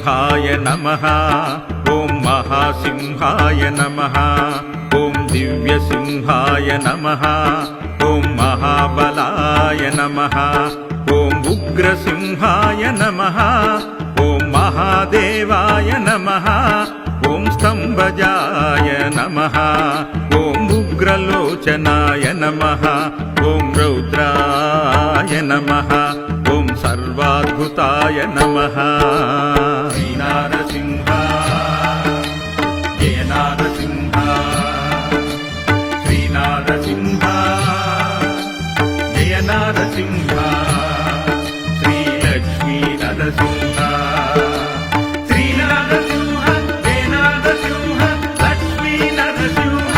सिंहाय नमः ॐ महासिंहाय नमः ॐ दिव्यसिंहाय नमः ॐ महाबलाय नमः ॐ उग्रसिंहाय नमः ॐ महादेवाय नमः ॐ स्तंभजाय नमः ॐ उग्रलोचनाय नमः ॐ रौद्राय नमः ॐ सर्वाद्भुताय नमः। श्रीनारसिंह जय नारसिंह श्रीनारसिंह जय नारसिंह श्रीलक्ष्मी नरसिंह श्रीनारसिंह जय नारसिंह लक्ष्मी नरसिंह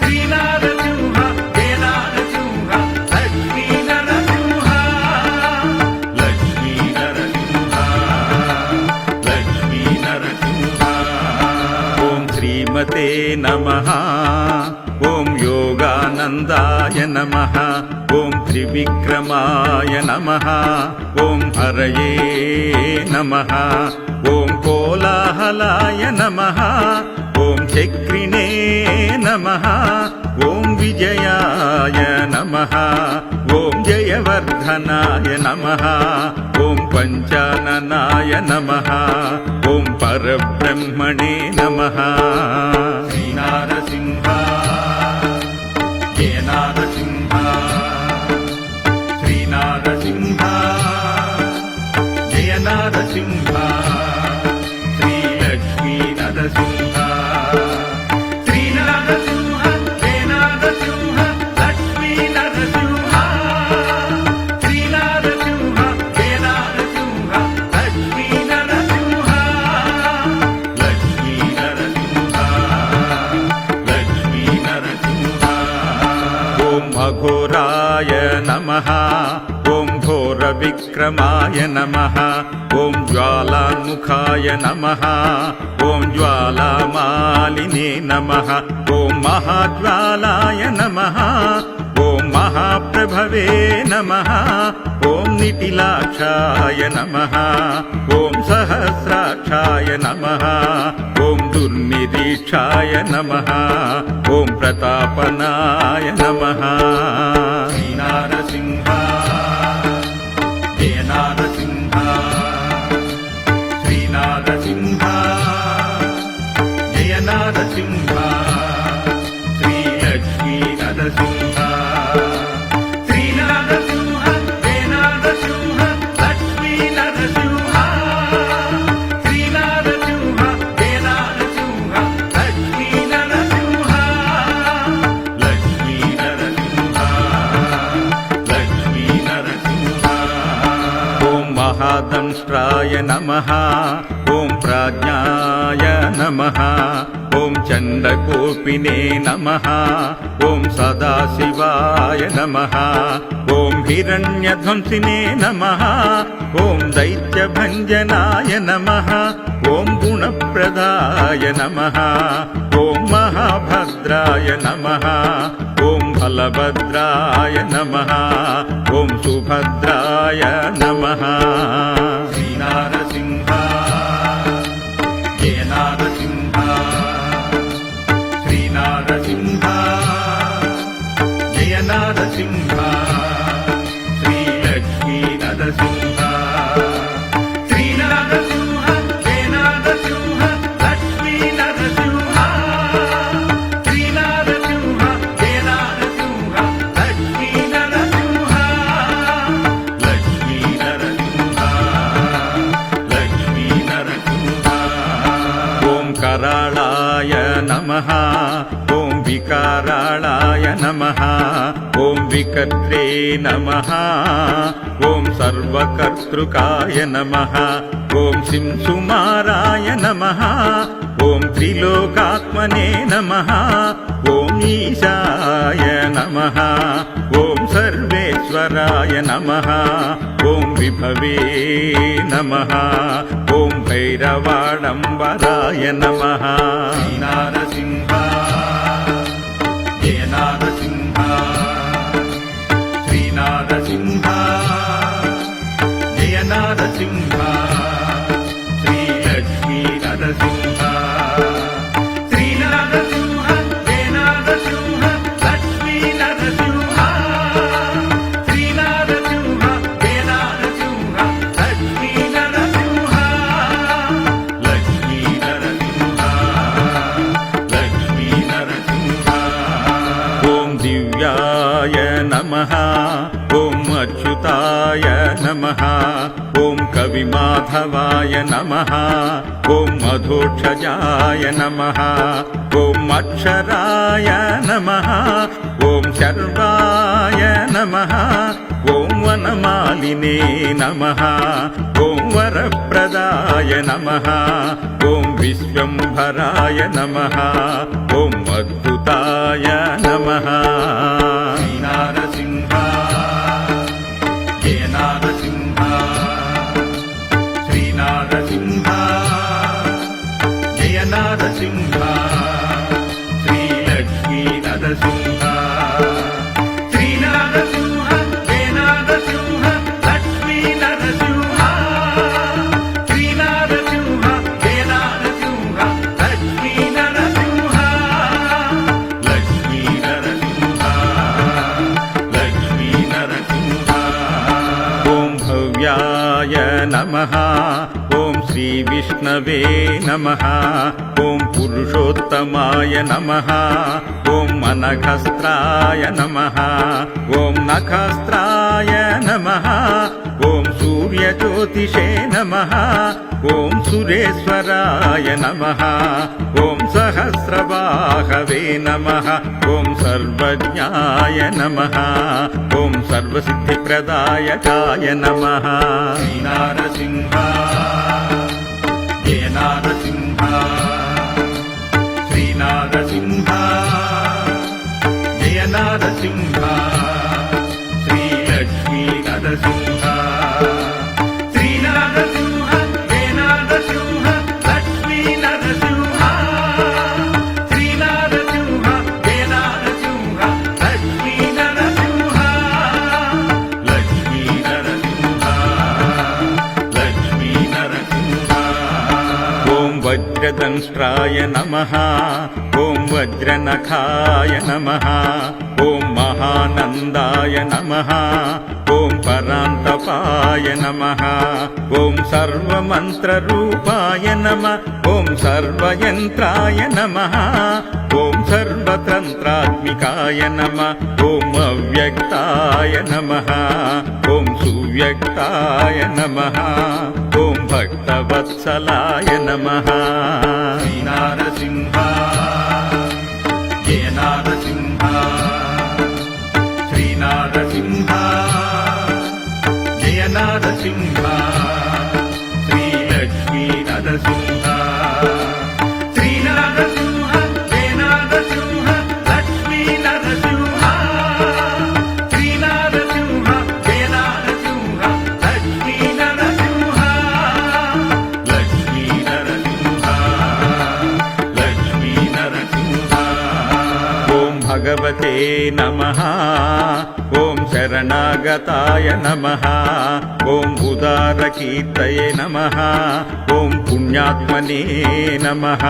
श्रीनारसिंह जय नारसिंह लक्ष्मी नरसिंह लक्ष्मी नरसिंह लक्ष्मी नरसिंह। ॐ श्रीमते नमः ॐ योगानन्दाय नमः ॐ त्रिविक्रमाय नमः ॐ हरये नमः ॐ कोलाहलाय नमः ॐ चक्रिणे नमः ॐ विजयाय नमः ॐ जयवर्धनाय नमः ॐ पञ्चाननाय नमः ॐ परब्रह्मणे नमः। श्रीनारसिंह जय नारसिंह श्रीनारसिंह जय नारसिंह श्रीलक्ष्मी नरसिंह श्रीनारसिंह जय नारसिंह लक्ष्मी नरसिंह श्रीनारसिंह जय नारसिंह लक्ष्मी नरसिंह लक्ष्मी नरसिंह लक्ष्मी नरसिंह। ॐ अघोराय नमः ॐ घोरविक्रमाय नमः ॐ ज्वालामुखाय नमः ॐ ज्वालामालिने नमः ॐ महाज्वालाय नमः ॐ महाप्रभवे नमः ॐ निटिलाक्षाय नमः ॐ सहस्राक्षाय नमः ॐ दुर्निरीक्षाय नमः ॐ प्रतापनाय नमः। श्रीनारसिंह जय नारसिंह श्रीनारसिंह जय नारसिंह श्रीलक्ष्मी नरसिंह श्रीनारसिंह जय नारसिंह लक्ष्मी नरसिंह श्रीनारसिंह जय नारसिंह लक्ष्मी नरसिंह लक्ष्मी नरसिंह लक्ष्मी नरसिंह। ॐ महादंष्ट्राय नमः ॐ प्राज्ञाय नमः ॐ चण्डकोपिने नमः ॐ सदाशिवाय नमः ॐ हिरण्यध्वंसिने नमः ॐ दैत्यभञ्जनाय नमः ॐ गुणप्रदाय नमः ॐ महाभद्राय नमः ॐ बलभद्राय नमः ॐ सुभद्राय नमः। श्रीनारसिंह जय नारसिंह श्रीनारसिंह जय नारसिंह श्रीलक्ष्मी नरसिंह श्रीनारसिंह जय नारसिंह लक्ष्मी नरसिंह श्रीनारसिंह जय नारसिंह लक्ष्मी नरसिंह लक्ष्मी नरसिंह लक्ष्मी नरसिंह। ॐ कराळाय नमः ॐ विकाराळाय नमः ॐ विकर्त्रे नमः ॐ सर्वकर्तृकाय नमः ॐ सिंसुमाराय नमः ॐ त्रिलोकात्मने नमः ॐ ईशाय नमः ॐ सर्वेश्वराय नमः ॐ विभवे नमः ॐ भैरवाडम्बराय नमः। श्रीनारसिंह जय नारसिंह श्रीनारसिंह जय नारसिंह కవివరదాయ నమః ఓం కవిమాధవాయ నమః ఓం మధోక్షజాయ నమః ఓం అక్షరాయ నమః ఓం శర్వాయ నమః ఓం వనమాలినే నమః ఓం వరప్రదాయ నమః ఓం విశ్వంభరాయ నమః ఓం అద్భుతాయ నమః శ్రీనారసింహ జయ నారసింహ శ్రీనారసింహ జయ నారసింహ శ్రీలక్ష్మీ నరసింహ శ్రీనారసింహ జయ నారసింహ లక్ష్మీ నరసింహ శ్రీనారసింహ జయ నారసింహ లక్ష్మీ నరసింహ లక్ష్మీ నరసింహ లక్ష్మీ నరసింహ ఓం భవ్యాయ నమః ఓం శ్రీ విష్ణవే నమః ఓం పురుషోత్తమాయ నమః ఓం అనఘస్త్రాయ నమః ఓం నఖస్త్రాయ నమః ఓం సూర్యజ్యోతిషే నమః ఓం సురేశ్వరాయ నమః ఓం సహస్రబాహవే నమః ఓం సర్వజ్ఞాయ నమః ఓం సర్వసిద్ధిప్రదాయకాయ నమః శ్రీనారసింహ జయ నారసింహ శ్రీనారసింహ జయ నారసింహ శ్రీలక్ష్మీ నరసింహ శ్రీనారసింహ జయ నారసింహ లక్ష్మీ నరసింహ శ్రీనారసింహ జయ నారసింహ లక్ష్మీ నరసింహ లక్ష్మీ నరసింహ లక్ష్మీ నరసింహ ఓం వజ్రదంష్ట్రాయ నమః ఓం వజ్రనఖాయ నమః ఓం మహానందాయ నమః ఓం పరాంతపాయ నమః ఓం సర్వమంత్రరూపాయ నమః ఓం సర్వయంత్రాయ నమః ఓం సర్వతంత్రాత్మికాయ నమః ఓం అవ్యక్తాయ నమః ఓం సువ్యక్తాయ నమః ఓం భక్తవత్సలాయ నమః శ్రీనారసింహ జయ నారసింహ శ్రీనారసింహ జయ నారసింహ శ్రీలక్ష్మీ నరసింహ శ్రీనారసింహ జయ నారసింహ లక్ష్మీ నరసింహ శ్రీనారసింహ జయ నారసింహ లక్ష్మీ నరసింహ లక్ష్మీ నరసింహ లక్ష్మీ నరసింహ ఓం భగవతే నమః ఓం శరణాగతాయ నమః ఓం ఉదారకీర్తయే నమః ఓం పుణ్యాత్మనే నమః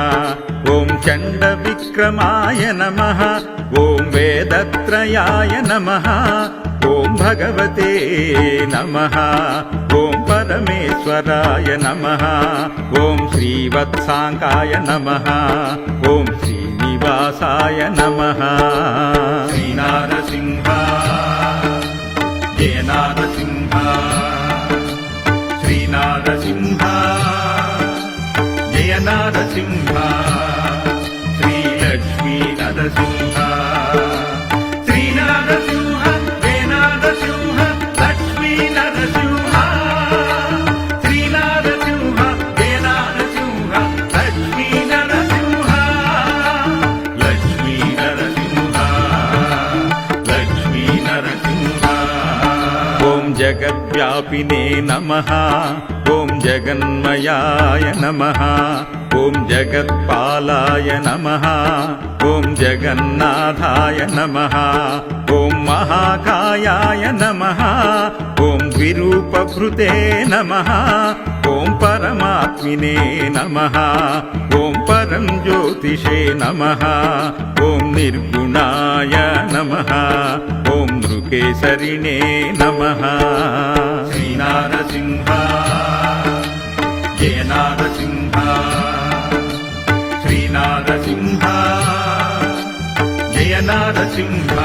ఓం చండ విక్రమాయ నమః ఓం వేదత్రయాయ నమః ఓం భగవతే నమః ఓం పరమేశ్వరాయ నమః ఓం శ్రీవత్సాంకాయ నమః ఓం శ్రీనివాసాయ నమః శ్రీనారసింహ జయ నారసింహ శ్రీనారసింహ జయ నారసింహ శ్రీలక్ష్మీ నరసింహ శ్రీనారసింహ జయ నారసింహ లక్ష్మీ నరసింహ శ్రీనారసింహ జయ నారసింహ లక్ష్మీ నరసింహ లక్ష్మీ నరసింహ లక్ష్మీ నరసింహ ఓం జగద్వ్యాపినే నమః ఓం జగన్మయాయ నమః ఓం జగత్పాలాయ నమః ఓం జగన్నాథాయ నమః ఓం మహాకాయాయ నమః ఓం విరూపభృతే నమః ఓం పరమాత్మినే నమః ఓం పరం జ్యోతిషే నమః ఓం నిర్గుణాయ నమః ఓం నృకేసరిణే నమః శ్రీనారసింహ జయ నారసింహ శ్రీనారసింహ జయ నారసింహ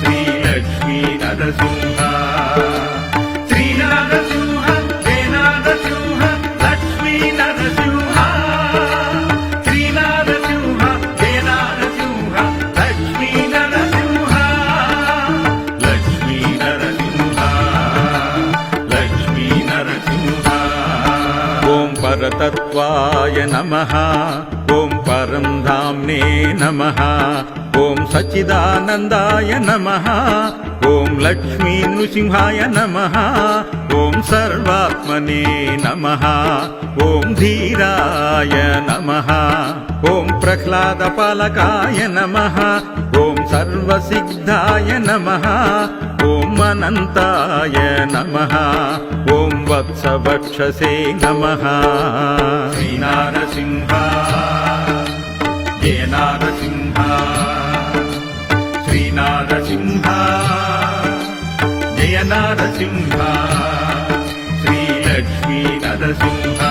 శ్రీలక్ష్మీ నరసింహ नमः ॐ परं धाम्ने नमः ॐ सच्चिदानन्दाय नमः ॐ लक्ष्मी नृसिंहाय नमः ॐ सर्वात्मने नमः ॐ धीराय नमः ॐ प्रह्लादपालकाय नमः ॐ सर्वसिद्धाय नमः ॐ अनन्ताय नमः ॐ वत्सवक्षसे नमः श्रीनारसिंह जय नारसिंह श्रीनारसिंह जय नारसिंह श्रीलक्ष्मी नरसिंह